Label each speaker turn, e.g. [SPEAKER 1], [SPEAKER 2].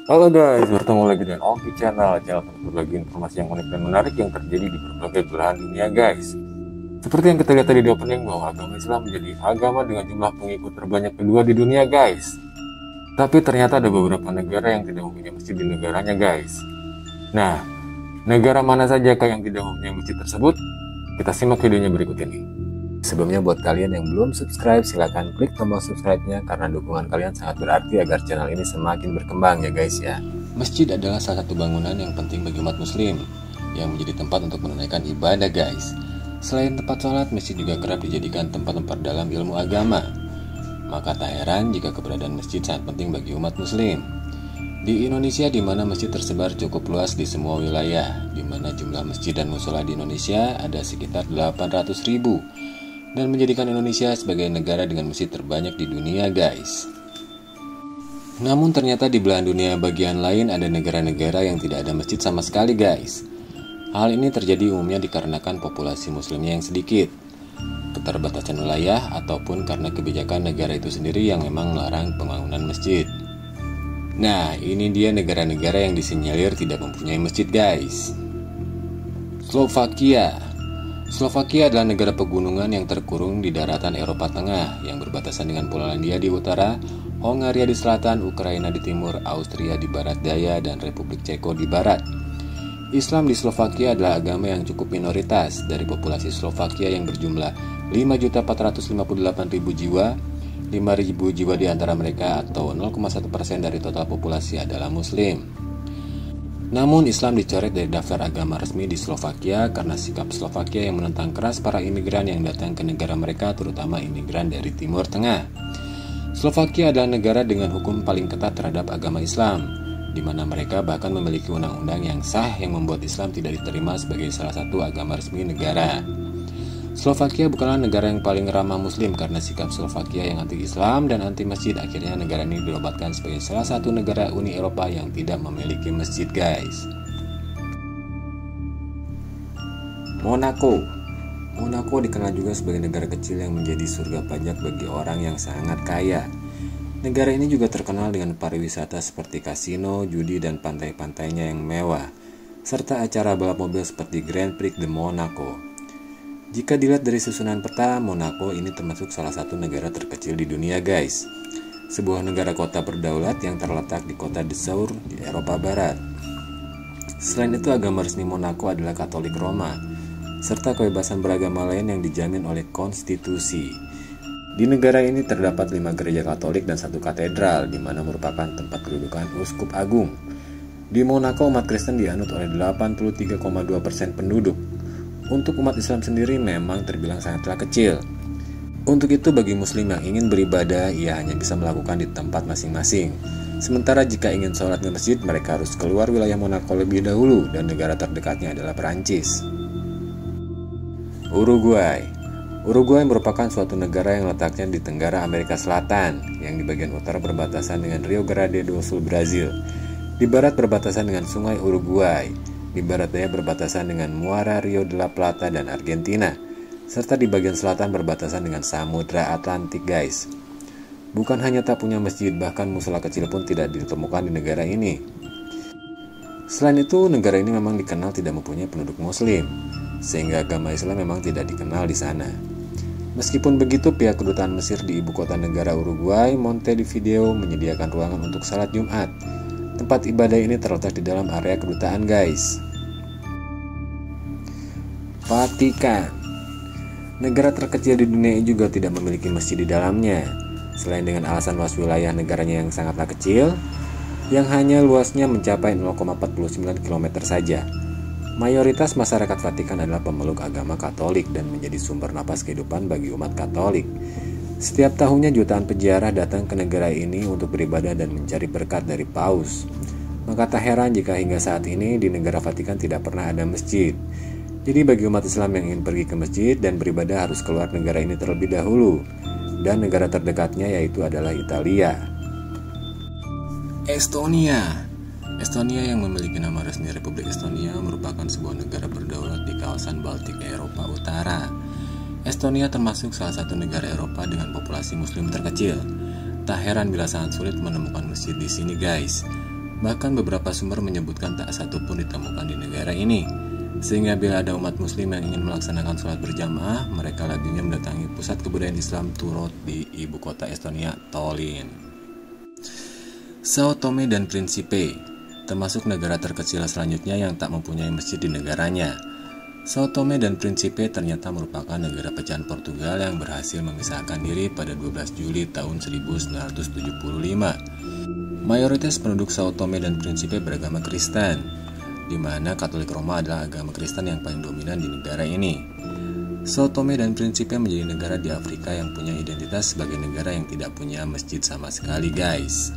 [SPEAKER 1] Halo guys, bertemu lagi dengan Oki Channel untuk berbagi informasi yang unik dan menarik yang terjadi di berbagai belahan dunia guys. Seperti yang kita lihat tadi di opening bahwa agama Islam menjadi agama dengan jumlah pengikut terbanyak kedua di dunia guys. Tapi ternyata ada beberapa negara yang tidak mempunyai masjid di negaranya guys. Nah, negara mana saja yang tidak mempunyai masjid tersebut? Kita simak videonya berikut ini. Sebelumnya buat kalian yang belum subscribe, silahkan klik tombol subscribe-nya karena dukungan kalian sangat berarti agar channel ini semakin berkembang ya guys ya.
[SPEAKER 2] Masjid adalah salah satu bangunan yang penting bagi umat muslim yang menjadi tempat untuk menunaikan ibadah guys. Selain tempat sholat, masjid juga kerap dijadikan tempat-tempat dalam ilmu agama. Maka tak heran jika keberadaan masjid sangat penting bagi umat muslim. Di Indonesia, di mana masjid tersebar cukup luas di semua wilayah, di mana jumlah masjid dan musola di Indonesia ada sekitar 800.000 dan menjadikan Indonesia sebagai negara dengan masjid terbanyak di dunia guys. Namun ternyata di belahan dunia bagian lain ada negara-negara yang tidak ada masjid sama sekali guys. Hal ini terjadi umumnya dikarenakan populasi muslimnya yang sedikit, keterbatasan wilayah, ataupun karena kebijakan negara itu sendiri yang memang melarang pembangunan masjid. Nah, ini dia negara-negara yang disinyalir tidak mempunyai masjid guys. Slovakia adalah negara pegunungan yang terkurung di daratan Eropa Tengah yang berbatasan dengan Polandia di utara, Hongaria di selatan, Ukraina di timur, Austria di barat daya, dan Republik Ceko di barat. Islam di Slovakia adalah agama yang cukup minoritas. Dari populasi Slovakia yang berjumlah 5.458.000 jiwa, 5.000 jiwa di antara mereka atau 0,1% dari total populasi adalah Muslim. Namun Islam dicoret dari daftar agama resmi di Slovakia karena sikap Slovakia yang menentang keras para imigran yang datang ke negara mereka, terutama imigran dari Timur Tengah. Slovakia adalah negara dengan hukum paling ketat terhadap agama Islam, di mana mereka bahkan memiliki undang-undang yang sah yang membuat Islam tidak diterima sebagai salah satu agama resmi negara. Slovakia bukanlah negara yang paling ramah muslim karena sikap Slovakia yang anti-Islam dan anti-masjid. Akhirnya negara ini dinobatkan sebagai salah satu negara Uni Eropa yang tidak memiliki masjid guys. Monaco dikenal juga sebagai negara kecil yang menjadi surga pajak bagi orang yang sangat kaya. Negara ini juga terkenal dengan pariwisata seperti kasino, judi, dan pantai-pantainya yang mewah, serta acara balap mobil seperti Grand Prix de Monaco. Jika dilihat dari susunan peta, Monaco ini termasuk salah satu negara terkecil di dunia guys. Sebuah negara kota berdaulat yang terletak di kota Dessau di Eropa Barat. Selain itu, agama resmi Monaco adalah Katolik Roma, serta kebebasan beragama lain yang dijamin oleh konstitusi. Di negara ini terdapat 5 gereja Katolik dan 1 katedral, di mana merupakan tempat kedudukan Uskup Agung. Di Monaco, umat Kristen dianut oleh 83,2% penduduk. Untuk umat Islam sendiri memang terbilang sangatlah kecil. Untuk itu bagi muslim yang ingin beribadah, ia hanya bisa melakukan di tempat masing-masing. Sementara jika ingin sholat di masjid, mereka harus keluar wilayah Monaco lebih dahulu dan negara terdekatnya adalah Perancis. Uruguay merupakan suatu negara yang letaknya di tenggara Amerika Selatan, yang di bagian utara berbatasan dengan Rio Grande do Sul, Brazil. Di barat berbatasan dengan Sungai Uruguay. Di barat daya berbatasan dengan muara Rio de la Plata dan Argentina, serta di bagian selatan berbatasan dengan Samudra Atlantik guys. Bukan hanya tak punya masjid, bahkan musola kecil pun tidak ditemukan di negara ini. Selain itu, negara ini memang dikenal tidak mempunyai penduduk muslim, sehingga agama Islam memang tidak dikenal di sana. Meskipun begitu, pihak kedutaan Mesir di ibu kota negara Uruguay, Montevideo, menyediakan ruangan untuk salat Jumat. Tempat ibadah ini terletak di dalam area kedutaan guys. Vatikan, negara terkecil di dunia ini juga tidak memiliki masjid di dalamnya. Selain dengan alasan luas wilayah negaranya yang sangatlah kecil, yang hanya luasnya mencapai 0,49 km saja. Mayoritas masyarakat Vatikan adalah pemeluk agama Katolik dan menjadi sumber napas kehidupan bagi umat Katolik. Setiap tahunnya jutaan peziarah datang ke negara ini untuk beribadah dan mencari berkat dari Paus. Maka tak heran jika hingga saat ini di negara Vatikan tidak pernah ada masjid. Jadi bagi umat Islam yang ingin pergi ke masjid dan beribadah harus keluar negara ini terlebih dahulu. Dan negara terdekatnya yaitu adalah Italia. Estonia yang memiliki nama resmi Republik Estonia merupakan sebuah negara berdaulat di kawasan Baltik Eropa Utara. Estonia termasuk salah satu negara Eropa dengan populasi muslim terkecil. Tak heran bila sangat sulit menemukan masjid di sini guys. Bahkan beberapa sumber menyebutkan tak satu pun ditemukan di negara ini. Sehingga bila ada umat muslim yang ingin melaksanakan sholat berjamaah, mereka lazimnya mendatangi pusat kebudayaan Islam Turut di ibu kota Estonia, Tallinn. Sao Tome dan Principe termasuk negara terkecil selanjutnya yang tak mempunyai masjid di negaranya. Sao Tome dan Principe ternyata merupakan negara pecahan Portugal yang berhasil memisahkan diri pada 12 Juli tahun 1975. Mayoritas penduduk Sao Tome dan Principe beragama Kristen, di mana Katolik Roma adalah agama Kristen yang paling dominan di negara ini. Sao Tome dan Principe menjadi negara di Afrika yang punya identitas sebagai negara yang tidak punya masjid sama sekali, guys.